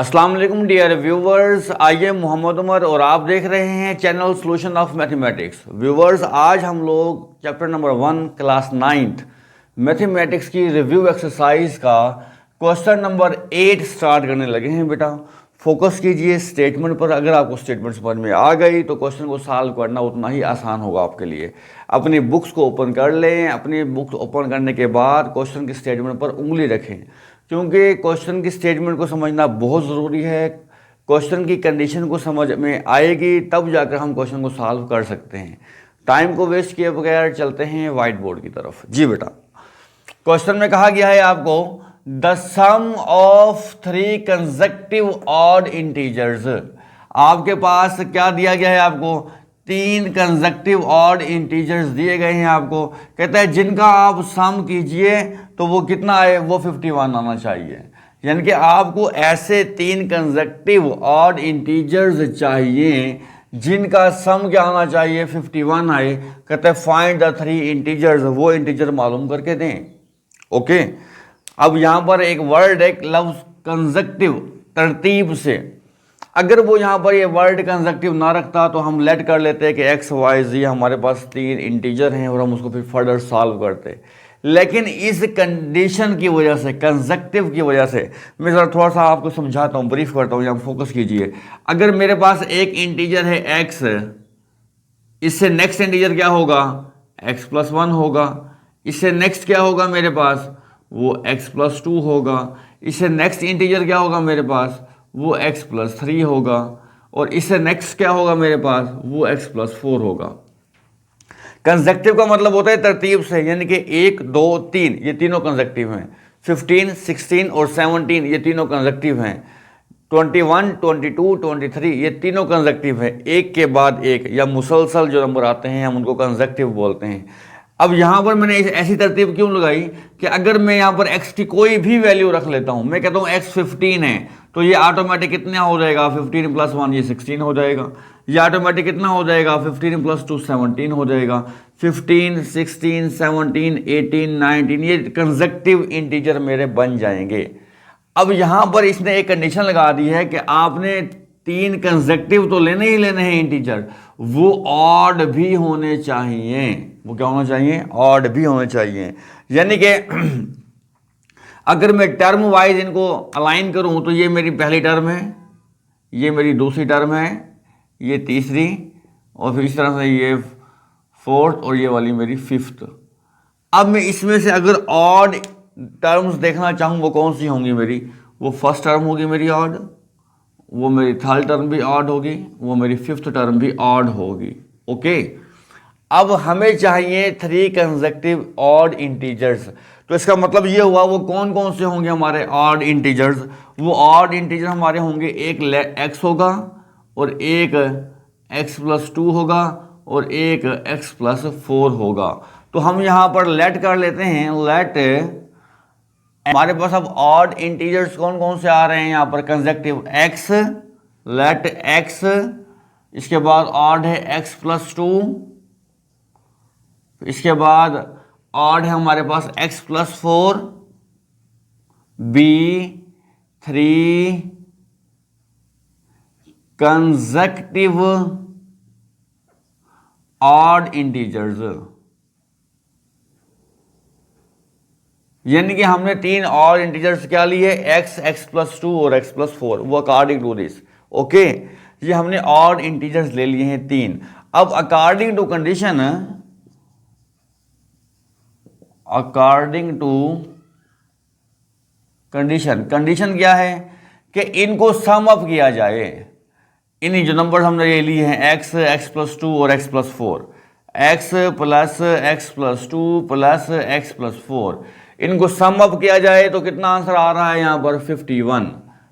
अस्सलाम वालेकुम dear viewers, I am Mohammad Umar और आप देख रहे हैं channel solution of mathematics. Viewers, आज हम लोग chapter number 1 class 9th mathematics की रिव्यू एक्सरसाइज का क्वेश्चन नंबर 8 स्टार्ट करने लगे हैं। बेटा फोकस कीजिए स्टेटमेंट पर। अगर आपको स्टेटमेंट समझ में आ गई तो क्वेश्चन को सॉल्व करना उतना ही आसान होगा आपके लिए। अपनी बुक्स को ओपन कर लें। अपनी बुक्स ओपन करने के बाद क्वेश्चन की स्टेटमेंट पर उंगली रखें, क्योंकि क्वेश्चन की स्टेटमेंट को समझना बहुत ज़रूरी है। क्वेश्चन की कंडीशन को समझ में आएगी तब जाकर हम क्वेश्चन को सॉल्व कर सकते हैं। टाइम को वेस्ट किए बगैर चलते हैं वाइट बोर्ड की तरफ। जी बेटा, क्वेश्चन में कहा गया है आपको the sum of 3 consecutive odd integers. आपके पास क्या दिया गया है? आपको 3 कंसेक्टिव ऑड इंटीजर्स दिए गए हैं। आपको कहता है जिनका आप सम कीजिए तो वो कितना आए? वो 51 आना चाहिए। यानी कि आपको ऐसे 3 कंसेक्टिव ऑड इंटीजर्स चाहिए जिनका सम क्या आना चाहिए? 51 आए। कहते हैं फाइंड द 3 इंटीजर्स। वो इंटीजर मालूम करके दें। ओके, अब यहां पर एक वर्ड है लफ्ज कंसेक्टिव, तरतीब से। अगर वो यहां पर ये वर्ड कंसेक्टिव ना रखता तो हम लेट कर लेते हैं कि एक्स वाई जी हमारे पास 3 इंटीजर हैं और हम उसको फिर फर्दर सॉल्व करते। लेकिन इस कंडीशन की वजह से, कंसेक्टिव की वजह से, मैं ज़रा थोड़ा सा आपको समझाता हूँ, ब्रीफ करता हूँ, यहाँ फोकस कीजिए। अगर मेरे पास एक इंटीजर है एक्स, इससे नेक्स्ट इंटीजर क्या होगा? एक्स प्लस 1 होगा। इससे नेक्स्ट क्या होगा मेरे पास? वो x प्लस 2 होगा। इससे नेक्स्ट इंटीजर क्या होगा मेरे पास? वो x प्लस 3 होगा। और इससे नेक्स्ट क्या होगा मेरे पास? वो x प्लस 4 होगा। कंसेक्टिव का मतलब होता है तरतीब से, यानी कि 1 2 3 ये तीनों कंसेक्टिव हैं। 15 16 और 17 ये तीनों कंसेक्टिव हैं। 21 22 23 ये तीनों कंसेक्टिव हैं, एक के बाद एक, या मुसलसल जो नंबर आते हैं हम उनको कंसेक्टिव बोलते हैं। अब यहाँ पर मैंने ऐसी तरतीब क्यों लगाई कि अगर मैं यहाँ पर x की कोई भी वैल्यू रख लेता हूँ, मैं कहता हूँ x 15 है, तो ये ऑटोमेटिक कितना हो जाएगा? 15 प्लस 1 ये 16 हो जाएगा। ये ऑटोमेटिक कितना हो जाएगा? 15 प्लस 2 17 हो जाएगा। 15 16 17 18 19 ये कंसेक्टिव इंटीजर मेरे बन जाएंगे। अब यहाँ पर इसने एक कंडीशन लगा दी है कि आपने 3 कंसेक्टिव तो लेने ही लेने हैं इंटीजर, वो ऑड भी होने चाहिए। वो क्या होना चाहिए? ऑड भी होने चाहिए। यानी कि अगर मैं टर्म वाइज इनको अलाइन करूं तो ये मेरी पहली टर्म है, ये मेरी दूसरी टर्म है, ये तीसरी, और फिर इस तरह से ये फोर्थ, और ये वाली मेरी फिफ्थ। अब मैं इसमें से अगर ऑड टर्म्स देखना चाहूं वो कौन सी होंगी मेरी? वो फर्स्ट टर्म होगी मेरी ऑड, वो मेरी थर्ड टर्म भी ऑड होगी, वो मेरी फिफ्थ टर्म भी ऑड होगी। ओके, अब हमें चाहिए 3 कंसेक्टिव ऑड इंटीजर्स। तो इसका मतलब ये हुआ वो कौन कौन से होंगे हमारे ऑड इंटीजर्स? वो ऑड इंटीजर हमारे होंगे, एक x होगा, और एक x प्लस 2 होगा, और एक x प्लस 4 होगा। तो हम यहाँ पर लेट कर लेते हैं, लेट हमारे पास अब ऑड इंटीजर्स कौन कौन से आ रहे हैं यहाँ पर? कंसेक्टिव x, लेट x, इसके बाद ऑड है x प्लस 2, इसके बाद ऑड है हमारे पास x plus 4, b 3 consecutive odd integers. यानी कि हमने 3 ऑड इंटीजर्स क्या लिए? x, x प्लस 2 और x प्लस 4। वो अकॉर्डिंग टू दिस। ओके, ये हमने ऑड इंटीजर्स ले लिए हैं 3। अब according to condition, according to condition, condition क्या है कि इनको सम अप किया जाए। इन्हीं जो नंबर हमने ये लिए हैं x, x प्लस 2 और x plus 4, x plus x plus 2 plus x plus 4, इनको सम अप किया जाए तो कितना आंसर आ रहा है यहाँ पर? 51।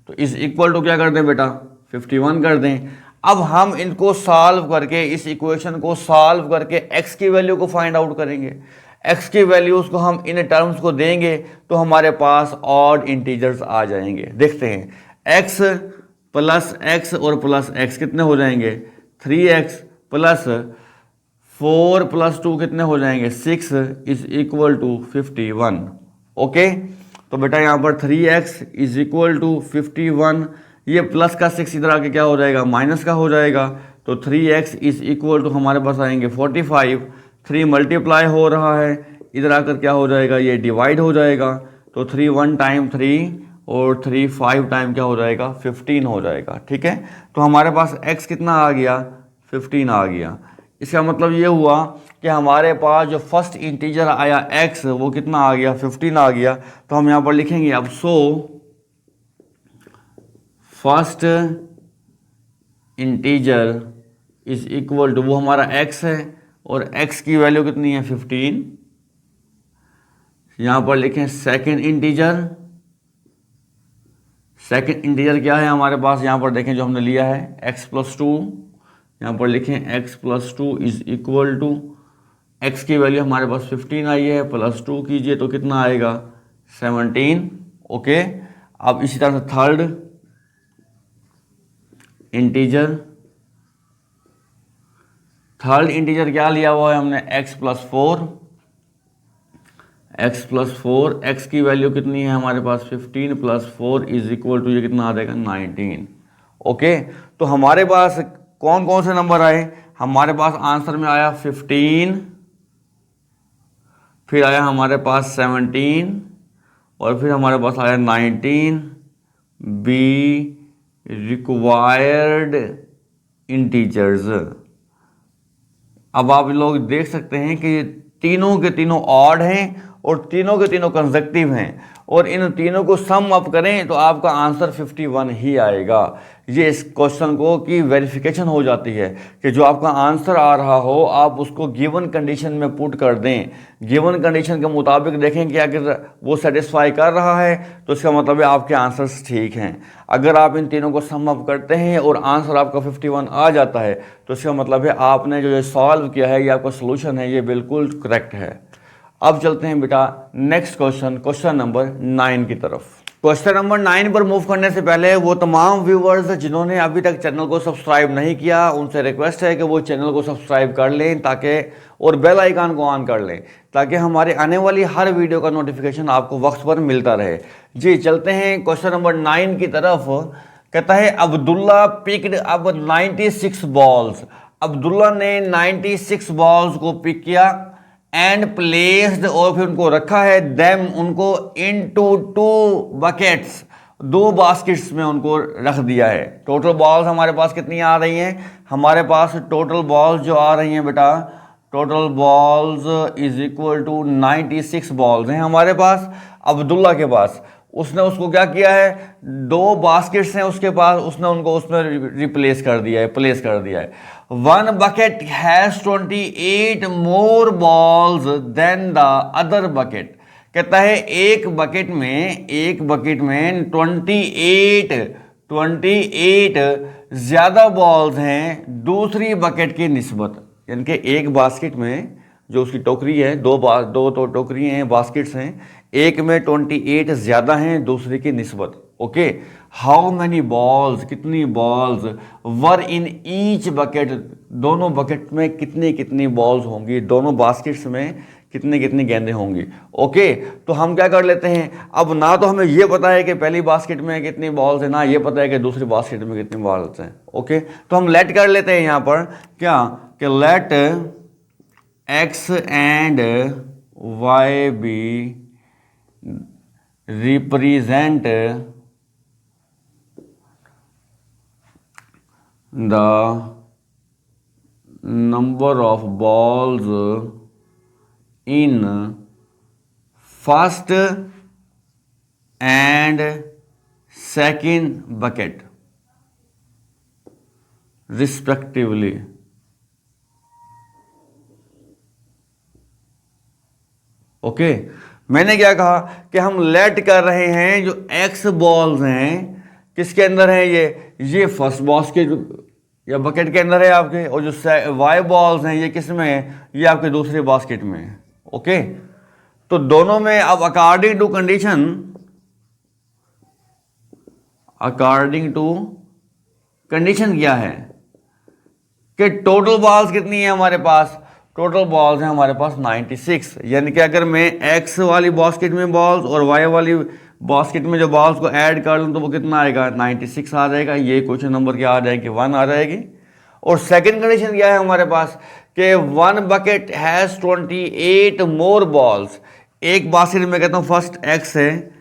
तो इस इक्वल टू क्या कर दें बेटा? 51 कर दें। अब हम इनको सॉल्व करके, इस इक्वेशन को सॉल्व करके x की वैल्यू को फाइंड आउट करेंगे। x की वैल्यूज को हम इन टर्म्स को देंगे तो हमारे पास ऑड इंटीजर्स आ जाएंगे। देखते हैं, x प्लस x और प्लस x कितने हो जाएंगे? 3x प्लस 4 प्लस 2 कितने हो जाएंगे? 6 इज इक्वल टू 51। ओके, तो बेटा यहाँ पर 3x इज इक्वल टू 51, ये प्लस का 6 इधर आके क्या हो जाएगा, माइनस का हो जाएगा। तो 3x इज इक्वल टू हमारे पास आएंगे 45, 3 मल्टीप्लाई हो रहा है, इधर आकर क्या हो जाएगा, ये डिवाइड हो जाएगा। तो 3 1 टाइम 3 और 3 5 टाइम क्या हो जाएगा, 15 हो जाएगा। ठीक है, तो हमारे पास x कितना आ गया, 15 आ गया। इसका मतलब ये हुआ कि हमारे पास जो फर्स्ट इंटीजर आया x वो कितना आ गया, 15 आ गया। तो हम यहाँ पर लिखेंगे अब so first integer is equal to, वो हमारा x है और x की वैल्यू कितनी है, 15। यहाँ पर लिखें सेकेंड इंटीजर। सेकेंड इंटीजर क्या है हमारे पास, यहाँ पर देखें जो हमने लिया है x+2, यहाँ पर लिखें x+2 is equal to, x की वैल्यू हमारे पास 15 आई है, +2 कीजिए तो कितना आएगा, 17। ओके, अब इसी तरह से थर्ड इंटीजर, थर्ड इंटीजर क्या लिया हुआ है हमने, x+4, x+4, x की वैल्यू कितनी है हमारे पास, 15 + 4 इज इक्वल टू, ये कितना आ जाएगा, 19। ओके, तो हमारे पास कौन कौन से नंबर आए, हमारे पास आंसर में आया 15, फिर आया हमारे पास 17 और फिर हमारे पास आया 19। Be required integers. अब आप लोग देख सकते हैं कि ये तीनों के तीनों ऑड हैं और तीनों के तीनों कंसेक्टिव हैं, और इन तीनों को सम अप करें तो आपका आंसर 51 ही आएगा। ये इस क्वेश्चन को की वेरिफिकेशन हो जाती है कि जो आपका आंसर आ रहा हो आप उसको गिवन कंडीशन में पुट कर दें, गिवन कंडीशन के मुताबिक देखें कि अगर वो सेटिस्फाई कर रहा है तो इसका मतलब है आपके आंसर्स ठीक हैं। अगर आप इन तीनों को सम अप करते हैं और आंसर आपका 51 आ जाता है तो इसका मतलब है आपने जो ये सॉल्व किया है, ये आपका सोल्यूशन है, ये बिल्कुल करेक्ट है। अब चलते हैं बेटा नेक्स्ट क्वेश्चन, क्वेश्चन नंबर 9 की तरफ। क्वेश्चन नंबर 9 पर मूव करने से पहले वो तमाम व्यूवर्स जिन्होंने अभी तक चैनल को सब्सक्राइब नहीं किया, उनसे रिक्वेस्ट है कि वो चैनल को सब्सक्राइब कर लें ताकि, और बेल आइकन को ऑन कर लें ताकि हमारे आने वाली हर वीडियो का नोटिफिकेशन आपको वक्त पर मिलता रहे। जी चलते हैं क्वेश्चन नंबर 9 की तरफ। कहता है अब्दुल्ला पिक्ड अब 96 बॉल्स। अब्दुल्ला ने 96 बॉल्स को पिक किया एंड प्लेस्ड, और फिर उनको रखा है, देम उनको इनटू 2 बकेट्स, 2 बास्केट्स में उनको रख दिया है। टोटल बॉल्स हमारे पास कितनी आ रही हैं, हमारे पास टोटल बॉल्स जो आ रही हैं बेटा, total balls is equal to 96 balls हैं हमारे पास अब्दुल्ला के पास। उसने उसको क्या किया है, 2 बास्केट्स हैं उसके पास, उसने उनको उसमें रिप्लेस कर दिया है, प्लेस कर दिया है। 1 bucket has 28 more balls than the other bucket। कहता है एक बकेट में 28 ज्यादा बॉल्स हैं दूसरी बकेट की निस्बत, यानी कि एक बास्केट में जो उसकी टोकरी है, दो तो टोकरी हैं, बास्केट्स हैं, एक में 28 ज्यादा हैं दूसरे की निस्बत। ओके, हाउ मैनी बॉल्स, कितनी balls, were in each bucket, दोनों बकेट में कितनी कितनी बॉल्स होंगी, दोनों बास्केट्स में कितनी कितनी गेंदें होंगी। ओके, तो हम क्या कर लेते हैं, अब ना तो हमें ये पता है कि पहली बास्केट में कितनी बॉल्स है, ना ये पता है कि दूसरी बास्केट में कितनी बॉल्स हैं। ओके, तो हम लेट कर लेते हैं यहाँ पर क्या, कि let x and y be represent the number of balls in first and second bucket respectively। Okay, मैंने क्या कहा कि हम लेट कर रहे हैं जो एक्स बॉल्स हैं किसके अंदर है, ये फर्स्ट बास्केट या बकेट के अंदर है आपके, और जो वाई बॉल्स हैं ये किस में है, ये आपके दूसरे बास्केट में है। ओके, तो दोनों में अब अकॉर्डिंग टू कंडीशन क्या है कि टोटल बॉल्स कितनी है हमारे पास, टोटल बॉल्स हैं हमारे पास 96, यानी कि अगर मैं एक्स वाली बास्केट में बॉल्स और वाई वाली बास्केट में जो बॉल्स को ऐड कर लूँ तो वो कितना आएगा, 96 आ जाएगा। ये क्वेश्चन नंबर क्या आ जाएगी, 1 आ जाएगी। और सेकंड कंडीशन क्या है हमारे पास कि 1 बकेट हैज़ 28 मोर बॉल्स। एक बास्केट में कहता हूँ फर्स्ट x है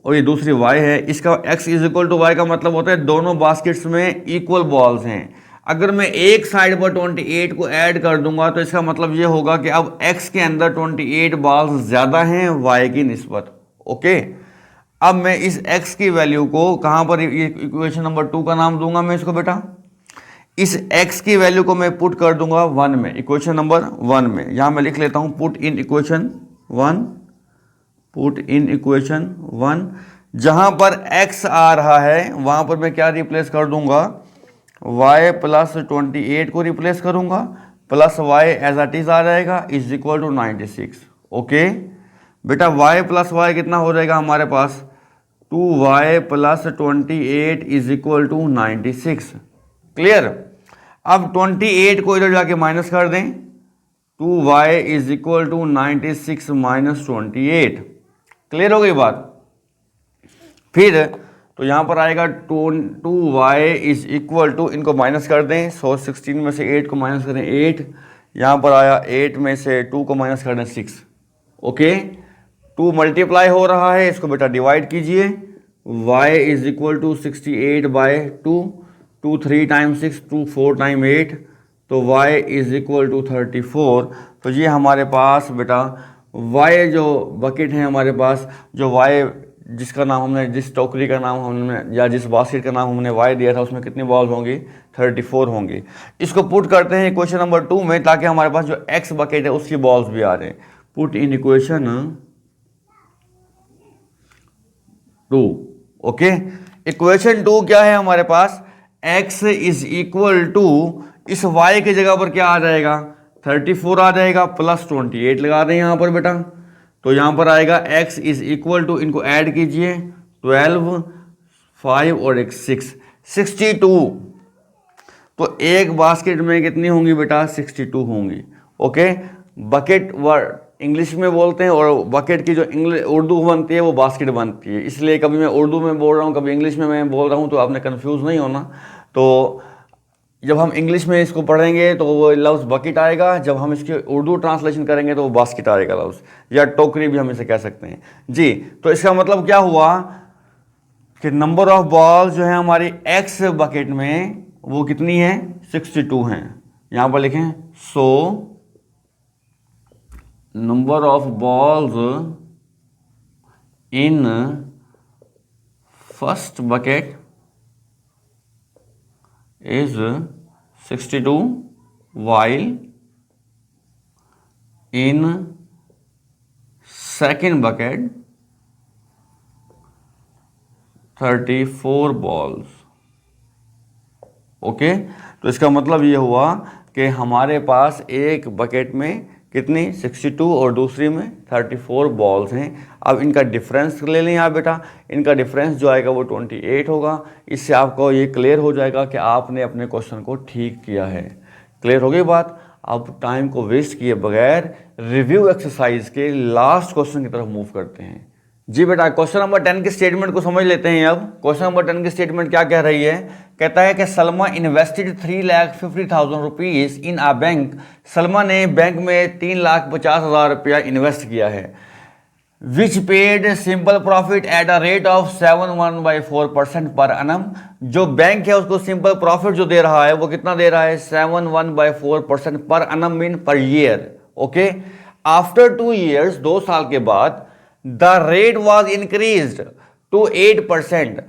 और ये दूसरी y है, इसका x is equal to y का मतलब होता है दोनों बास्केट्स में इक्वल बॉल्स हैं। अगर मैं एक साइड पर 28 को ऐड कर दूंगा तो इसका मतलब ये होगा कि अब x के अंदर 28 बॉल्स ज़्यादा हैं y की निस्बत। ओके, अब मैं इस x की वैल्यू को कहाँ पर, इक्वेशन नंबर 2 का नाम दूंगा मैं इसको बेटा। इस x की वैल्यू को मैं पुट कर दूंगा 1 में, इक्वेशन नंबर 1 में। यहां मैं लिख लेता हूं put in equation 1, put in equation 1। जहां पर x आ रहा है वहां पर मैं क्या रिप्लेस कर दूंगा, y प्लस 28 को रिप्लेस करूंगा, plus y as it is आ जाएगा इज इक्वल टू 96। ओके बेटा, y प्लस y कितना हो जाएगा हमारे पास, 2y plus 28 is equal to 96। Clear. अब 28 को इधर जाके माइनस कर दें, 2y is equal to 96 minus 28। Clear हो गई बात। फिर तो यहां पर आएगा 2y इज इक्वल टू, इनको माइनस कर दें, 16 में से 8 को माइनस करें 8, यहां पर आया 8 में से 2 को माइनस कर दें 6। ओके, 2 मल्टीप्लाई हो रहा है, इसको बेटा डिवाइड कीजिए, y is equal to 68 by 2, 2 3 time 6, 2 4 time 8, तो y इज इक्वल टू 34। तो ये हमारे पास बेटा y जो बकेट है हमारे पास, जो y जिसका नाम हमने, जिस टोकरी का नाम हमने या जिस बास्केट का नाम हमने y दिया था उसमें कितनी बॉल्स होंगी, 34 होंगी। इसको पुट करते हैं इक्वेशन नंबर 2 में ताकि हमारे पास जो x बकेट है उसकी बॉल्स भी आ जाए। Put in equation 2। Okay, equation 2 क्या है हमारे पास, x इज इक्वल टू, इस y की जगह पर क्या आ जाएगा, 34 आ जाएगा, प्लस 28 लगा दें यहां पर बेटा, तो यहां पर आएगा x इज इक्वल टू, इनको ऐड कीजिए, 12, 5 और एक 6, 62। तो एक बास्केट में कितनी होंगी बेटा, 62 होंगी। ओके, बकेट वर्ड इंग्लिश में बोलते हैं और बकेट की जो इंग्लिश उर्दू बनती है वो बास्केट बनती है, इसलिए कभी मैं उर्दू में बोल रहा हूँ कभी इंग्लिश में मैं बोल रहा हूँ, तो आपने कंफ्यूज नहीं होना। तो जब हम इंग्लिश में इसको पढ़ेंगे तो वो लफ्ज़ बकेट आएगा, जब हम इसके उर्दू ट्रांसलेशन करेंगे तो वो बास्केट आएगा लफ्ज़, या टोकरी भी हम इसे कह सकते हैं जी। तो इसका मतलब क्या हुआ कि नंबर ऑफ बॉल्स जो है हमारी एक्स बकेट में वो कितनी है, 62 हैं। यहां पर लिखें, so number of balls in first bucket is 62 while in second bucket 34 balls। Okay, तो इसका मतलब ये हुआ कि हमारे पास एक बकेट में कितनी, 62 और दूसरी में 34 बॉल्स हैं। अब इनका डिफरेंस ले लें आप बेटा, इनका डिफरेंस जो आएगा वो 28 होगा। इससे आपको ये क्लियर हो जाएगा कि आपने अपने क्वेश्चन को ठीक किया है। क्लियर हो गई बात। अब टाइम को वेस्ट किए बगैर रिव्यू एक्सरसाइज के लास्ट क्वेश्चन की तरफ मूव करते हैं। जी बेटा, क्वेश्चन नंबर 10 के स्टेटमेंट को समझ लेते हैं। अब क्वेश्चन नंबर 10 की स्टेटमेंट क्या कह रही है, कहता है कि Salma invested 3,50,000 rupees in a bank. Salma ने बैंक में 3,50,000 रुपया इन्वेस्ट किया है, which paid simple profit at a rate of 7.1/4% per annum. जो बैंक है उसको सिंपल प्रॉफिट जो दे रहा है वो कितना दे रहा है, 7.1/4% per annum mean per year. Okay, after 2 years 2 साल के बाद the rate was increase to 8%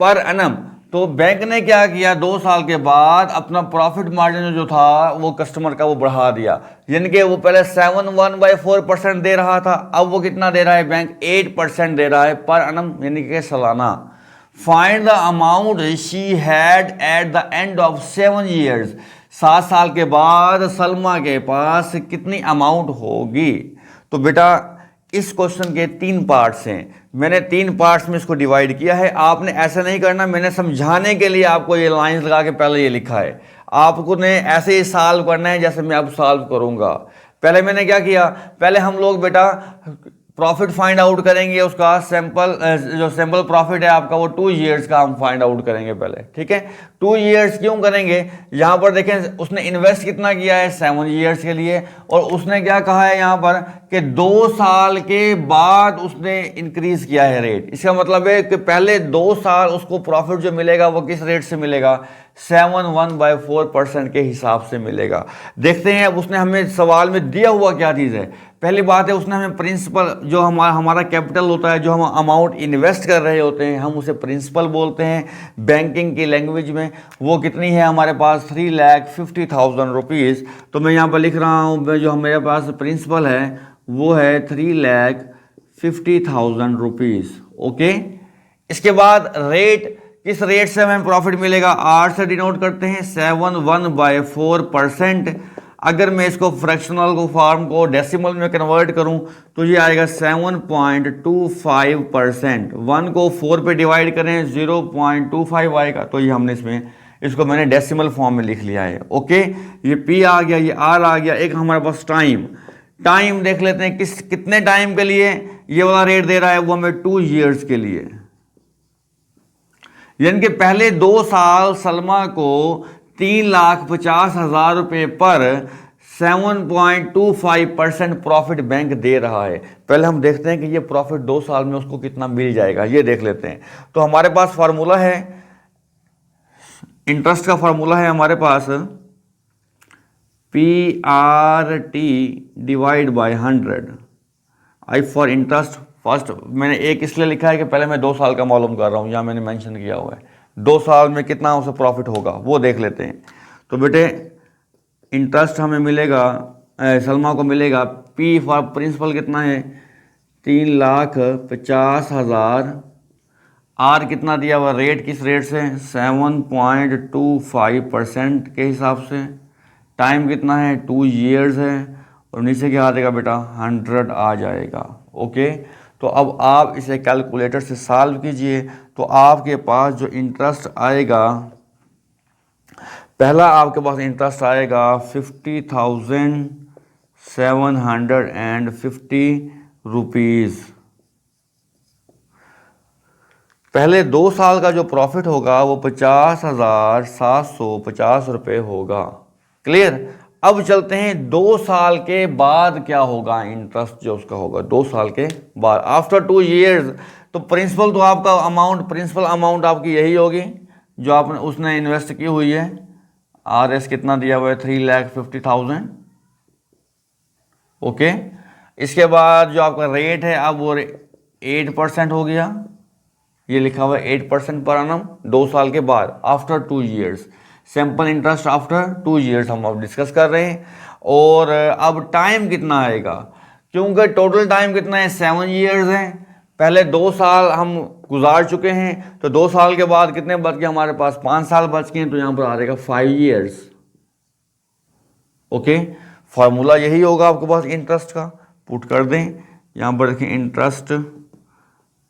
per annum. तो बैंक ने क्या किया, 2 साल के बाद अपना प्रॉफिट मार्जिन जो था वो कस्टमर का वो बढ़ा दिया, यानी कि वो पहले 7.1/4% दे रहा था, अब वो कितना दे रहा है बैंक, 8% दे रहा है पर एनम यानी कि सालाना। Find the amount she had at the end of 7 years। 7 साल के बाद सलमा के पास कितनी अमाउंट होगी। तो बेटा इस क्वेश्चन के 3 पार्ट्स हैं, मैंने 3 पार्ट्स में इसको डिवाइड किया है। आपने ऐसा नहीं करना, मैंने समझाने के लिए आपको ये लाइंस लगा के पहले ये लिखा है, आपको ने ऐसे ही सॉल्व करना है जैसे मैं अब सॉल्व करूंगा। पहले मैंने क्या किया, पहले हम लोग बेटा प्रॉफिट फाइंड आउट करेंगे उसका सैंपल जो सैंपल प्रॉफिट है आपका वो 2 ईयर्स का हम फाइंड आउट करेंगे पहले, ठीक है। 2 ईयर्स क्यों करेंगे, यहाँ पर देखें उसने इन्वेस्ट कितना किया है 7 ईयर्स के लिए, और उसने क्या कहा है यहाँ पर कि 2 साल के बाद उसने इंक्रीज किया है रेट। इसका मतलब है कि पहले 2 साल उसको प्रॉफिट जो मिलेगा वो किस रेट से मिलेगा, 71/4% के हिसाब से मिलेगा। देखते हैं अब उसने हमें सवाल में दिया हुआ क्या चीज़ है। पहली बात है उसने हमें प्रिंसिपल जो हमारा कैपिटल होता है, जो हम अमाउंट इन्वेस्ट कर रहे होते हैं हम उसे प्रिंसिपल बोलते हैं बैंकिंग की लैंग्वेज में। वो कितनी है हमारे पास 3,50,000 रुपीज़। तो मैं यहाँ पर लिख रहा हूँ जो मेरे पास प्रिंसिपल है वो है 3,50,000 रुपीज़। ओके, इसके बाद रेट, किस रेट से हमें प्रॉफिट मिलेगा, 8 से डिनोट करते हैं 71/4%। अगर मैं इसको फ्रैक्शनल को फॉर्म को डेसिमल में कन्वर्ट करूं तो ये आएगा 7.25%। 1 को 4 पे डिवाइड करें 0.25 आएगा। तो ये हमने इसको मैंने डेसिमल फॉर्म में लिख लिया है। ओके, ये पी आ गया, ये आर आ गया। एक हमारे पास टाइम देख लेते हैं कितने टाइम के लिए ये वाला रेट दे रहा है, वो हमें 2 ईयर्स के लिए, यानी कि पहले 2 साल सलमा को 3,50,000 रुपये पर 7.25% प्रॉफिट बैंक दे रहा है। पहले हम देखते हैं कि ये प्रॉफिट 2 साल में उसको कितना मिल जाएगा, ये देख लेते हैं। तो हमारे पास फार्मूला है, इंटरेस्ट का फार्मूला है हमारे पास PRT divide by 100। I for interest first मैंने एक इसलिए लिखा है कि पहले मैं 2 साल का मालूम कर रहा हूँ, यहाँ मैंने मेंशन किया हुआ है 2 साल में कितना उसे प्रॉफिट होगा वो देख लेते हैं। तो बेटे इंटरेस्ट हमें मिलेगा, सलमा को मिलेगा, पी फॉर प्रिंसिपल कितना है 3,50,000, आर कितना दिया हुआ, रेट किस रेट से 7.25% के हिसाब से, टाइम कितना है 2 ईयर्स है, और नीचे क्या आ जाएगा बेटा 100 आ जाएगा। ओके, तो अब आप इसे कैलकुलेटर से सॉल्व कीजिए तो आपके पास जो इंटरेस्ट आएगा, पहला आपके पास इंटरेस्ट आएगा 50,750 रुपीज़। पहले 2 साल का जो प्रॉफिट होगा वो 50,750 रुपये होगा। क्लियर। अब चलते हैं 2 साल के बाद क्या होगा, इंटरेस्ट जो उसका होगा 2 साल के बाद आफ्टर 2 ईयर्स। तो प्रिंसिपल तो आपका अमाउंट, प्रिंसिपल अमाउंट आपकी यही होगी जो आपने उसने इन्वेस्ट की हुई है। RS कितना दिया हुआ है 3,50,000। ओके, इसके बाद जो आपका रेट है अब वो 8% हो गया, ये लिखा हुआ है 8% पर annum 2 साल के बाद after 2 years. Sample interest after 2 years हम अब डिस्कस कर रहे हैं। और अब टाइम कितना आएगा, क्योंकि टोटल टाइम कितना है 7 ईयर्स है, पहले 2 साल हम गुजार चुके हैं, तो 2 साल के बाद कितने बच गए हमारे पास 5 साल बच गए, तो यहाँ पर आ जाएगा 5 ईयर्स। ओके, फार्मूला यही होगा आपके पास इंटरेस्ट का, पुट कर दें यहाँ पर, देखें इंटरेस्ट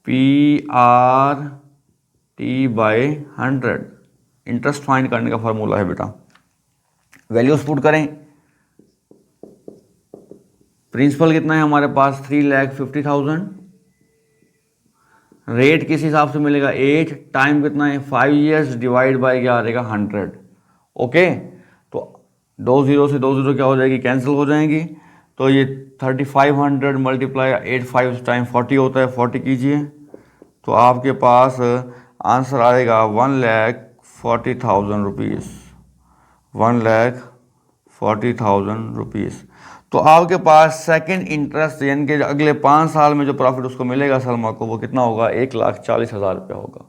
PRT/100 इंटरेस्ट फाइंड करने का फार्मूला है बेटा। वैल्यूज पुट करें, प्रिंसिपल कितना है हमारे पास 3,50,000, रेट किस हिसाब से मिलेगा 8, टाइम कितना है 5 ईयर्स, डिवाइड बाय क्या आ जाएगा 100। ओके, तो 2 0 से 2 0 क्या हो जाएगी, कैंसिल हो जाएंगी। तो ये 3,500 मल्टीप्लाई 8 5 टाइम 40 होता है, 40 कीजिए तो आपके पास आंसर आएगा 1,40,000 रुपीज़, 1,40,000 रुपीज़। तो आपके पास सेकंड इंटरेस्ट यानी कि अगले 5 साल में जो प्रॉफिट उसको मिलेगा सलमा को वो कितना होगा 1,40,000 रुपया होगा।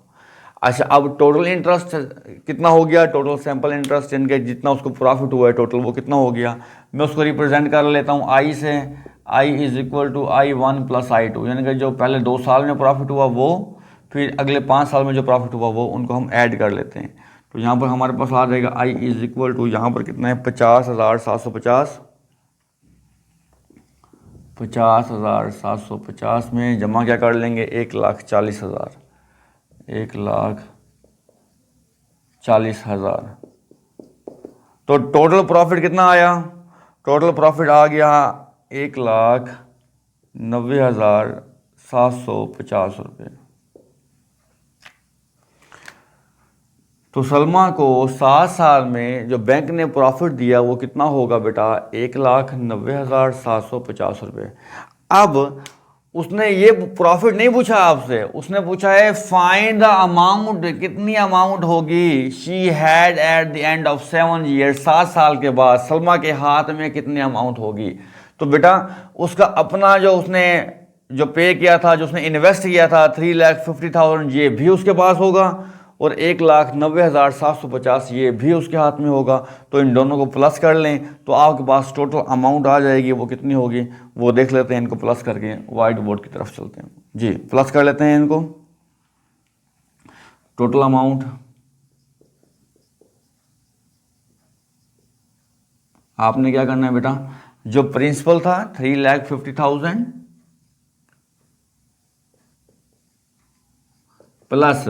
अच्छा, अब टोटल इंटरेस्ट कितना हो गया, टोटल सैंपल इंटरेस्ट यानी कि जितना उसको प्रॉफिट हुआ है टोटल वो कितना हो गया, मैं उसको रिप्रेजेंट कर लेता हूँ I से। I is equal to I1 + I2, यानी कि जो पहले 2 साल में प्रॉफिट हुआ वो, फिर अगले 5 साल में जो प्रॉफिट हुआ वो, उनको हम ऐड कर लेते हैं। तो यहाँ पर हमारे पास आ जाएगा I इज इक्वल टू, यहाँ पर कितना है 50,750, 50,750 में जमा क्या कर लेंगे 1,40,000, 1,40,000। तो टोटल प्रॉफिट कितना आया, टोटल प्रॉफिट आ गया 1,10,000 90,750 रुपये। तो सलमा को 7 साल में जो बैंक ने प्रॉफिट दिया वो कितना होगा बेटा? 1,90,750 रुपये। अब उसने ये प्रॉफिट नहीं पूछा आपसे, उसने पूछा है फाइंड द अमाउंट, कितनी अमाउंट होगी she had at the end of 7 years, 7 साल के बाद सलमा के हाथ में कितनी अमाउंट होगी। तो बेटा उसका अपना जो उसने जो पे किया था, जो उसने इन्वेस्ट किया था 3,50,000, ये भी उसके पास होगा, और 1,90,750 ये भी उसके हाथ में होगा। तो इन दोनों को प्लस कर लें तो आपके पास टोटल अमाउंट आ जाएगी। वो कितनी होगी वो देख लेते हैं, इनको प्लस करके वाइट बोर्ड की तरफ चलते हैं जी। प्लस कर लेते हैं इनको। टोटल अमाउंट आपने क्या करना है बेटा, जो प्रिंसिपल था 3,50,000 प्लस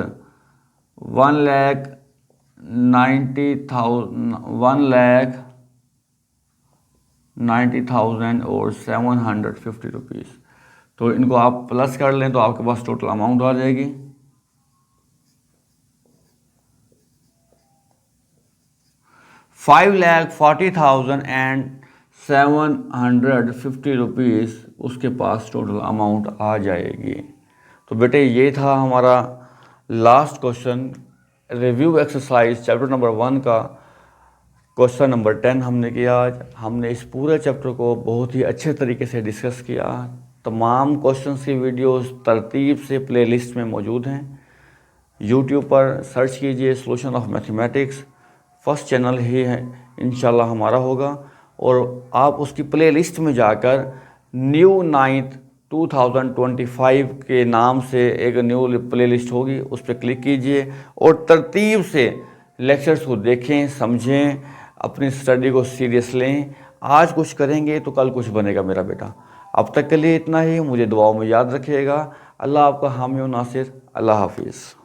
1,90,000 और 750 रुपीज़। तो इनको आप प्लस कर लें तो आपके पास टोटल अमाउंट आ जाएगी 5,40,750 रुपीज़ उसके पास टोटल अमाउंट आ जाएगी। तो बेटे ये था हमारा last question, review exercise chapter number 1 का क्वेश्चन नंबर 10 हमने किया। आज हमने इस पूरे चैप्टर को बहुत ही अच्छे तरीके से डिस्कस किया। तमाम क्वेश्चंस की वीडियोस तरतीब से प्लेलिस्ट में मौजूद हैं। यूट्यूब पर सर्च कीजिए solution of mathematics, first channel ही है इंशाल्लाह हमारा होगा, और आप उसकी प्लेलिस्ट में जाकर न्यू 9th 2025 के नाम से एक न्यू प्लेलिस्ट होगी, उस पर क्लिक कीजिए और तरतीब से लेक्चर्स को देखें, समझें, अपनी स्टडी को सीरियस लें। आज कुछ करेंगे तो कल कुछ बनेगा मेरा बेटा। अब तक के लिए इतना ही, मुझे दुआओं में याद रखिएगा। अल्लाह आपका हामी और नासिर। अल्लाह हाफिज़।